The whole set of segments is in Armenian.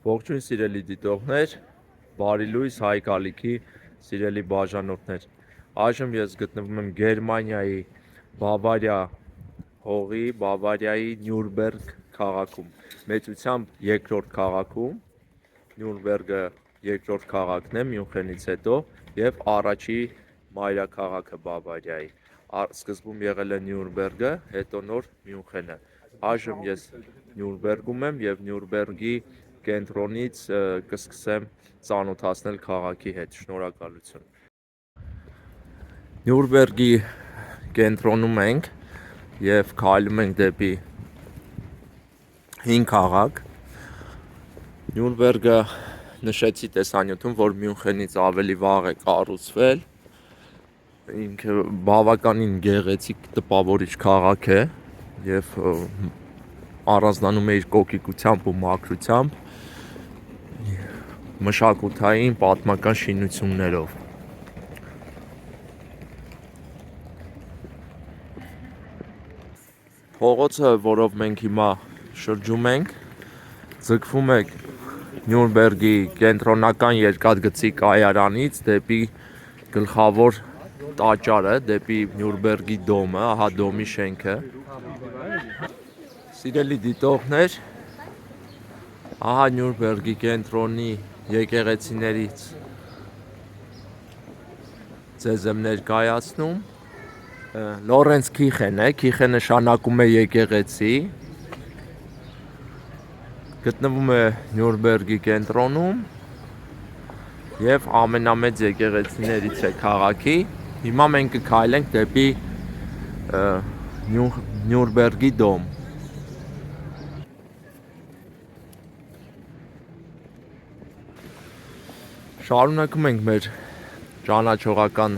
Ողջույն սիրելի դիտողներ, բարի լույս հայ կալիքի սիրելի բաժանորդներ։ Այժմ ես գտնվում եմ Գերմանիայի Բավարիա հողի, Բավարիայի Նյուրնբերգ քաղաքում, մեծությամբ երկրորդ քաղաքում, Նյուրնբերգը երկրորդ քաղաքն է Մյունխենից հետո եւ առաջի մայրաքաղաքը Բավարիայի։ Սկզբում եղել է Նյուրնբերգը, հետո նոր Մյունխենը։ Այժմ ես Նյուրնբերգում եմ եւ Նյուրնբերգի կենտրոնից կսկսեմ ծանոթացնել քաղաքի հետ։ Շնորհակալություն։ Նյուրնբերգի կենտրոնում ենք եւ քայլում ենք դեպի հին քաղաք։ Նյուրնբերգը նշեցի տեսանյութում, որ Մյունխենից ավելի վաղ է կառուցվել։ Ինքը բավականին գեղեցիկ տպավորիչ քաղաք է եւ առանձնանում է իր կոկիկությամբ ու մաքրությամբ, մշակութային պատմական շինություններով։ Փողոցը, որով մենք հիմա շրջում ենք, ձգվում է Նյուրնբերգի կենտրոնական երկաթգծի կայարանից դեպի գլխավոր տաճարը, դեպի Նյուրնբերգի դոմը, ահա դոմի շենքը։ Սիրելի դիտողներ, ահա Նյուրնբերգի կենտրոնի եկեղեցիներից ձեզ եմ ներկայացնում։ Լորենց Քիխեն է, Քիխը նշանակում է եկեղեցի։ Գտնվում է Նյուրնբերգի կենտրոնում եւ ամենամեծ եկեղեցիներից է քաղաքի։ Հիմա մենք կքայլենք դեպի Նյուրնբերգի դոմ։ Շարունակում ենք մեր ճանաչողական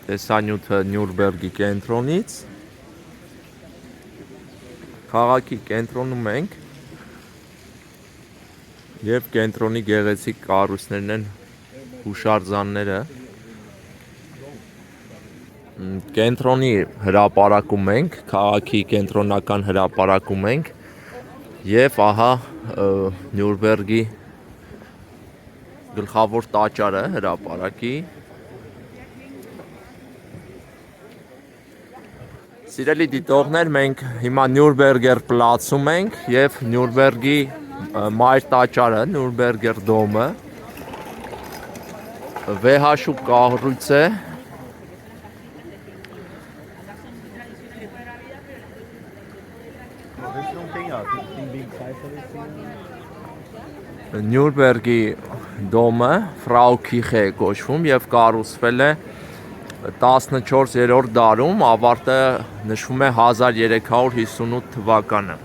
տեսանյութը Նյուրնբերգի կենտրոնից։ Քաղաքի կենտրոնում ենք եւ կենտրոնի գեղեցիկ կառույցներն են հուշարձանները։ Կենտրոնի հրապարակում ենք, քաղաքի կենտրոնական հրապարակում ենք եւ ահա Նյուրնբերգի գլխավոր տաճարը հրապարակի։ Սիրելի դիտողներ, մենք հիմա Նյուրնբերգեր պլացում ենք եւ Նյուրնբերգի մայր տաճարը, Նյուրնբերգեր դոմը վեհաշուկ կառույց է։ Նյուրնբերգի դոմը Ֆրաու Քիխե է կոչվում եւ կառուցվել է 14-րդ դարում, ավարտը նշվում է 1358 թվականը։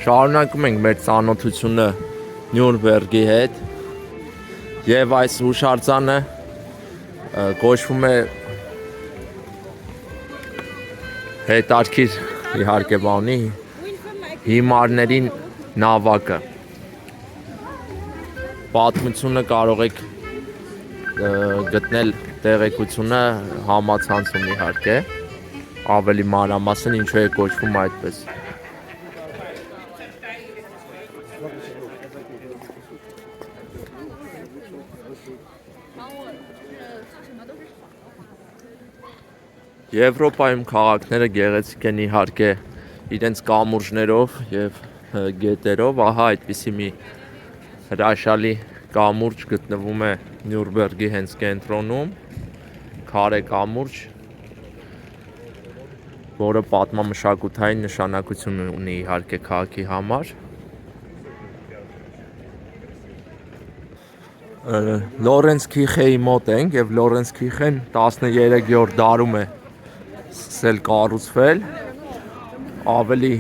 Շարունակում ենք մեր ծանոթությունը Նյուրնբերգի հետ եւ այս հուշարձանը կոչվում է հետարքիր իհարկե բանի հիմարների նավակը։ Պատմությունը կարող եք գտնել տեղեկությունը համացանցում իհարկե, ավելի մանրամասն ինչու է կոչվում այդպես։ Եվրոպայում քաղաքները գեղեցիկ են իհարկե իրենց կամուրջներով եւ գետերով, ահա այդպիսի մի հրաշալի կամուրջ գտնվում է Նյուրնբերգի հենց կենտրոնում, քարե կամուրջ, որը պատմամշակութային նշանակություն ունի իհարկե քաղաքի համար։ Լորենց Քիխեի մոտ ենք եւ Լորենց Քիխեն 13-րդ դարում է սկսել կառուցվել, ավելի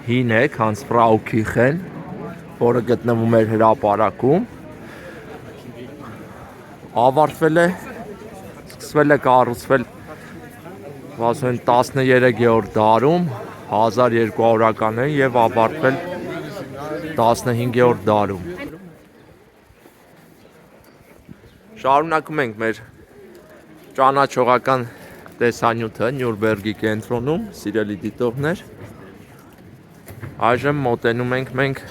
հին է, քան Ֆրաու Քիխեն, որը գտնվում էր հրապարակում։ Ավարտվել է, սկսվել է կառուցվել 13-րդ դարում, 1200-ականներին եւ ավարտվել 15-րդ դարում։ Շարունակում ենք մեր ճանաչողական տեսանյութը Նյուրնբերգի կենտրոնում, սիրելի դիտողներ։ Այժմ մոտենում ենք մենք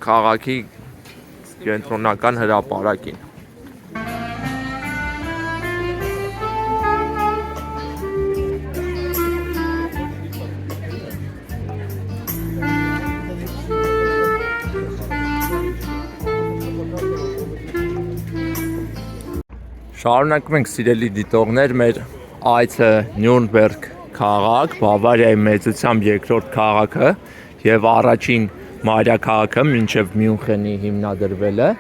քաղաքի կենտրոնական հրապարակին։ Շարունակում ենք սիրելի դիտողներ մեր այցը Նյուրնբերգ քաղաք, Բավարիայի մեծությամբ երկրորդ քաղաքը եւ առաջին մայրաքաղաքը մինչեւ Մյունխենի հիմնադրվելը։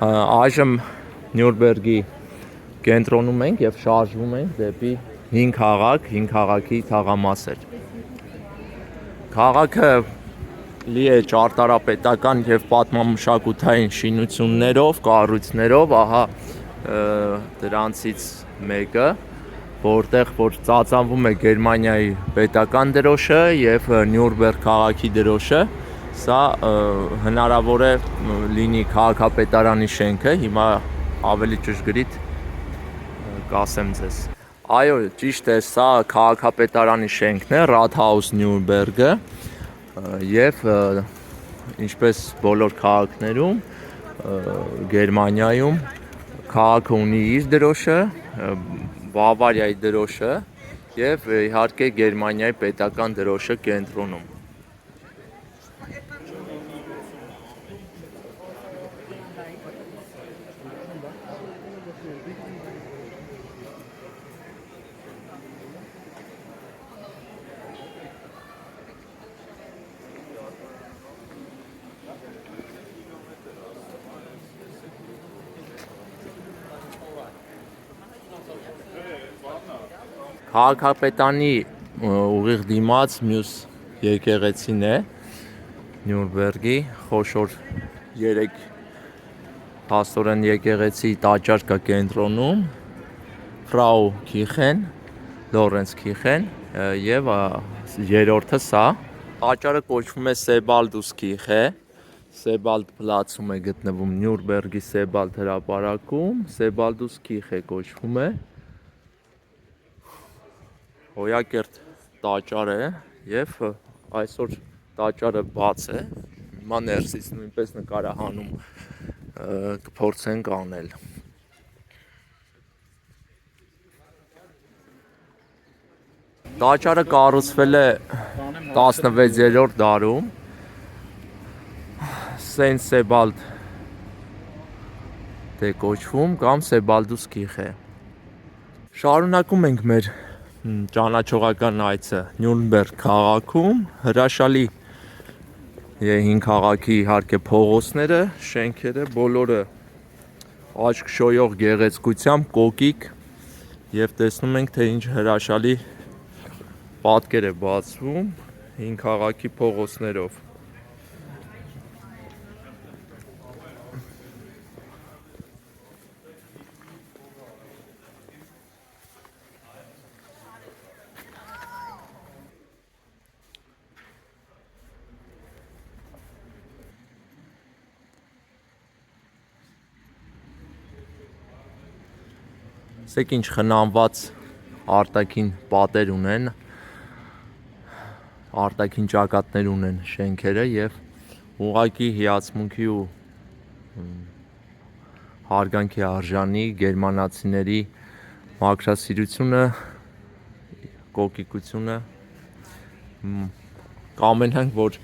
Այժմ Նյուրնբերգի կենտրոնում ենք եւ շարժվում ենք դեպի հին քաղաքի թաղամասեր։ Քաղաքը լի է ճարտարապետական եւ պատմամշակութային շինություններով, կառույցներով, ահա դրանցից մեկը, որտեղ որ ծածանվում է Գերմանիայի պետական դրոշը եւ Նյուրնբերգ քաղաքի դրոշը, սա հնարավոր է լինի քաղաքապետարանի շենքը, հիմա ավելի ճշգրիտ կասեմ ձեզ։ Այո, ճիշտ է, սա քաղաքապետարանի շենքն է, Rathaus Nürnberg-ը, եւ ինչպես բոլոր քաղաքներում Գերմանիայում քաղաքը ունի իր դրոշը, Բավարիայի դրոշը եւ իհարկե Գերմանիայի պետական դրոշը կենտրոնում։ Քաղաքապետանի ուղիղ դիմաց մյուս եկեղեցին է Նյուրնբերգի, խոշոր 3 փաստորեն եկեղեցի տաճար կա կենտրոնում, Frau Kirchen, Lorenz Kirchen եւ երրորդը սա։ Տաճարը կոչվում է Sebaldus Kirche, Sebald Platz-ում է գտնվում Նյուրնբերգի Sebald հրապարակում, Sebaldus Kirche կոչվում է։ Հոյակերտ տաճար է եւ այսօր տաճարը բաց է, հիմա ներսից նույնպես նկարահանում կփորձենք անել։ Տաճարը կառուցվել է 16-րդ դարում Saint Sebald դե կոչվում կամ Sebaldus Kirche։ Շարունակում ենք մեր ճանաչողական այցը Նյուրնբերգ քաղաքում, հրաշալի հին քաղաքի իհարկե փողոցները, շենքերը, բոլորը աչք շոյող գեղեցկությամբ, կոկիկ եւ տեսնում ենք թե ինչ հրաշալի պատկեր է բացվում հին քաղաքի փողոցներով։ Սեք ինչ խնամված արտաքին պատեր ունեն, արտաքին ճակատներ ունեն շենքերը եւ ուղղակի հիացմունքի ու հարգանքի արժանի գերմանացիների մաքրասիրությունը, կոկիկությունը կամենանք, որ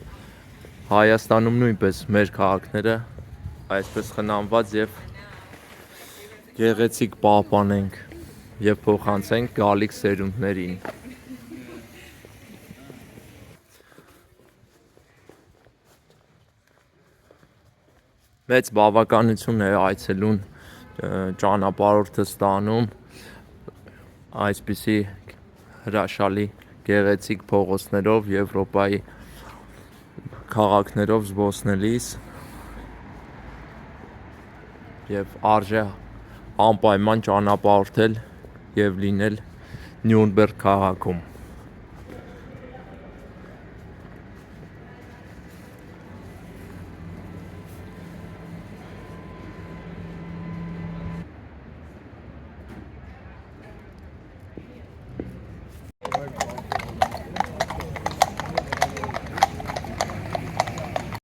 Հայաստանում նույնպես մեր քաղաքները այսպես խնամված եւ գեղեցիկ պահպանենք եւ փոխանցենք գալիք սերունդներին։ Մեծ բավականություն է այցելուն ճանապարհորդը ստանում այսպիսի հրաշալի գեղեցիկ փողոցներով Եվրոպայի քաղաքներով զբոսնելիս եւ արժե անպայման ճանապարհորդել եւ լինել Նյուրնբերգ քաղաքում։